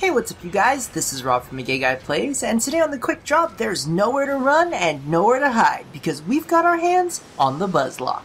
Hey, what's up you guys? This is Rob from A Gay Guy Plays, and today on the Quick Drop, there's nowhere to run and nowhere to hide because we've got our hands on the Buzlok.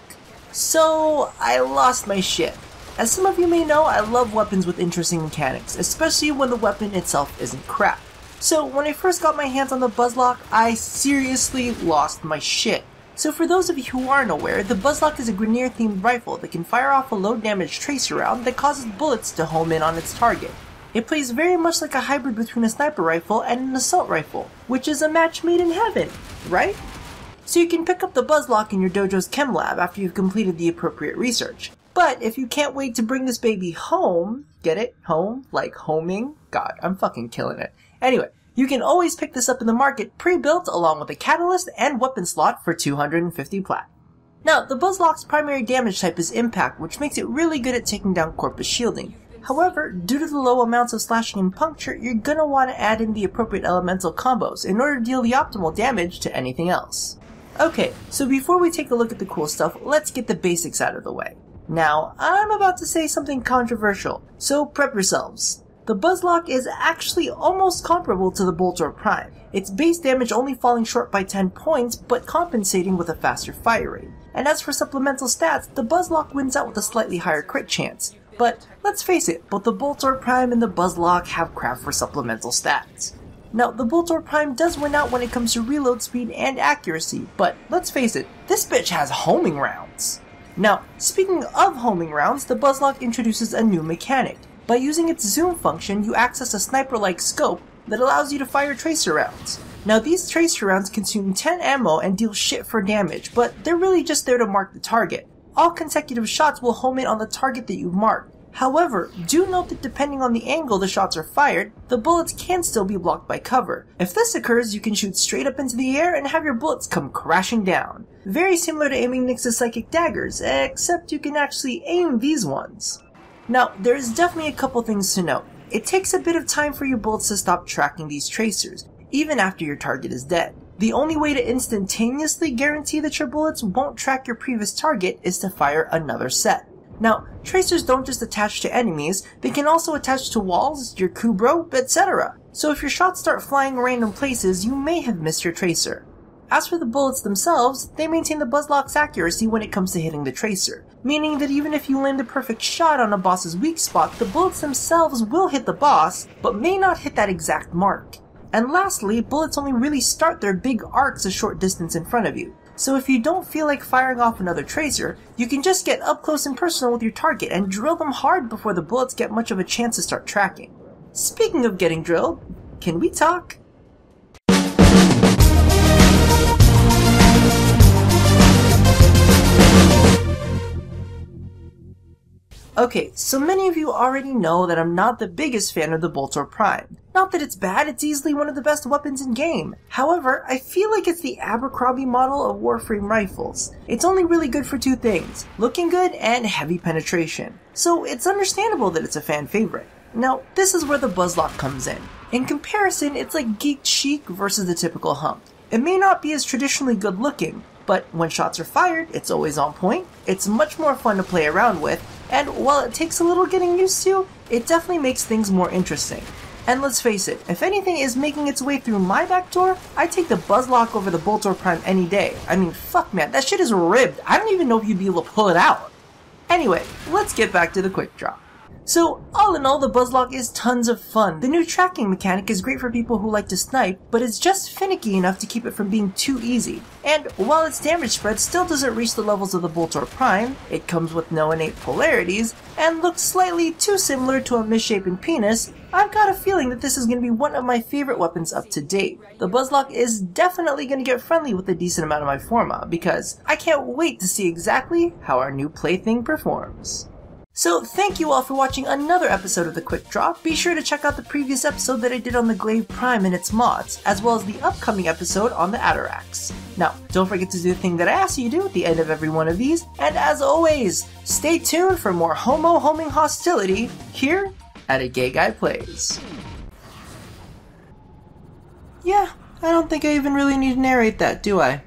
So, I lost my shit. As some of you may know, I love weapons with interesting mechanics, especially when the weapon itself isn't crap. So, when I first got my hands on the Buzlok, I seriously lost my shit. So for those of you who aren't aware, the Buzlok is a Grineer-themed rifle that can fire off a low-damage tracer round that causes bullets to home in on its target. It plays very much like a hybrid between a sniper rifle and an assault rifle, which is a match made in heaven, right? So you can pick up the Buzlok in your dojo's chem lab after you've completed the appropriate research. But if you can't wait to bring this baby home, get it? Home? Like homing? God, I'm fucking killing it. Anyway, you can always pick this up in the market pre-built along with a catalyst and weapon slot for 250 plat. Now, the Buzlok's primary damage type is impact, which makes it really good at taking down corpus shielding. However, due to the low amounts of slashing and puncture, you're gonna want to add in the appropriate elemental combos in order to deal the optimal damage to anything else. Okay, so before we take a look at the cool stuff, let's get the basics out of the way. Now, I'm about to say something controversial, so prep yourselves. The Buzlok is actually almost comparable to the Boltor Prime, its base damage only falling short by 10 points, but compensating with a faster fire rate. And as for supplemental stats, the Buzlok wins out with a slightly higher crit chance. But let's face it, both the Boltor Prime and the Buzlok have crap for supplemental stats. Now, the Boltor Prime does win out when it comes to reload speed and accuracy, but let's face it, this bitch has homing rounds. Now, speaking of homing rounds, the Buzlok introduces a new mechanic. By using its zoom function, you access a sniper-like scope that allows you to fire tracer rounds. Now, these tracer rounds consume 10 ammo and deal shit for damage, but they're really just there to mark the target. All consecutive shots will home in on the target that you've marked. However, do note that depending on the angle the shots are fired, the bullets can still be blocked by cover. If this occurs, you can shoot straight up into the air and have your bullets come crashing down. Very similar to aiming Nyx's psychic daggers, except you can actually aim these ones. Now, there is definitely a couple things to note. It takes a bit of time for your bullets to stop tracking these tracers, even after your target is dead. The only way to instantaneously guarantee that your bullets won't track your previous target is to fire another set. Now, tracers don't just attach to enemies, they can also attach to walls, your kubro, etc. So if your shots start flying random places, you may have missed your tracer. As for the bullets themselves, they maintain the Buzlok's accuracy when it comes to hitting the tracer, meaning that even if you land a perfect shot on a boss's weak spot, the bullets themselves will hit the boss, but may not hit that exact mark. And lastly, bullets only really start their big arcs a short distance in front of you. So if you don't feel like firing off another tracer, you can just get up close and personal with your target and drill them hard before the bullets get much of a chance to start tracking. Speaking of getting drilled, can we talk? Okay, so many of you already know that I'm not the biggest fan of the Boltor Prime. Not that it's bad, it's easily one of the best weapons in game. However, I feel like it's the Abercrombie model of Warframe rifles. It's only really good for two things, looking good and heavy penetration. So it's understandable that it's a fan favorite. Now, this is where the Buzlok comes in. In comparison, it's like geeked chic versus the typical hump. It may not be as traditionally good looking, but when shots are fired, it's always on point, it's much more fun to play around with, and while it takes a little getting used to, it definitely makes things more interesting. And let's face it, if anything is making its way through my back door, I take the Buzlok over the Boltor Prime any day. I mean, fuck man, that shit is ribbed. I don't even know if you'd be able to pull it out. Anyway, let's get back to the quick draw. So, all in all, the Buzlok is tons of fun. The new tracking mechanic is great for people who like to snipe, but it's just finicky enough to keep it from being too easy. And while its damage spread still doesn't reach the levels of the Boltor Prime, it comes with no innate polarities, and looks slightly too similar to a misshapen penis, I've got a feeling that this is going to be one of my favorite weapons up to date. The Buzlok is definitely going to get friendly with a decent amount of my forma, because I can't wait to see exactly how our new plaything performs. So thank you all for watching another episode of The Quick Draw. Be sure to check out the previous episode that I did on the Glaive Prime and its mods, as well as the upcoming episode on the Atarax. Now, don't forget to do the thing that I ask you to do at the end of every one of these, and as always, stay tuned for more homo-homing hostility here at A Gay Guy Plays. Yeah, I don't think I even really need to narrate that, do I?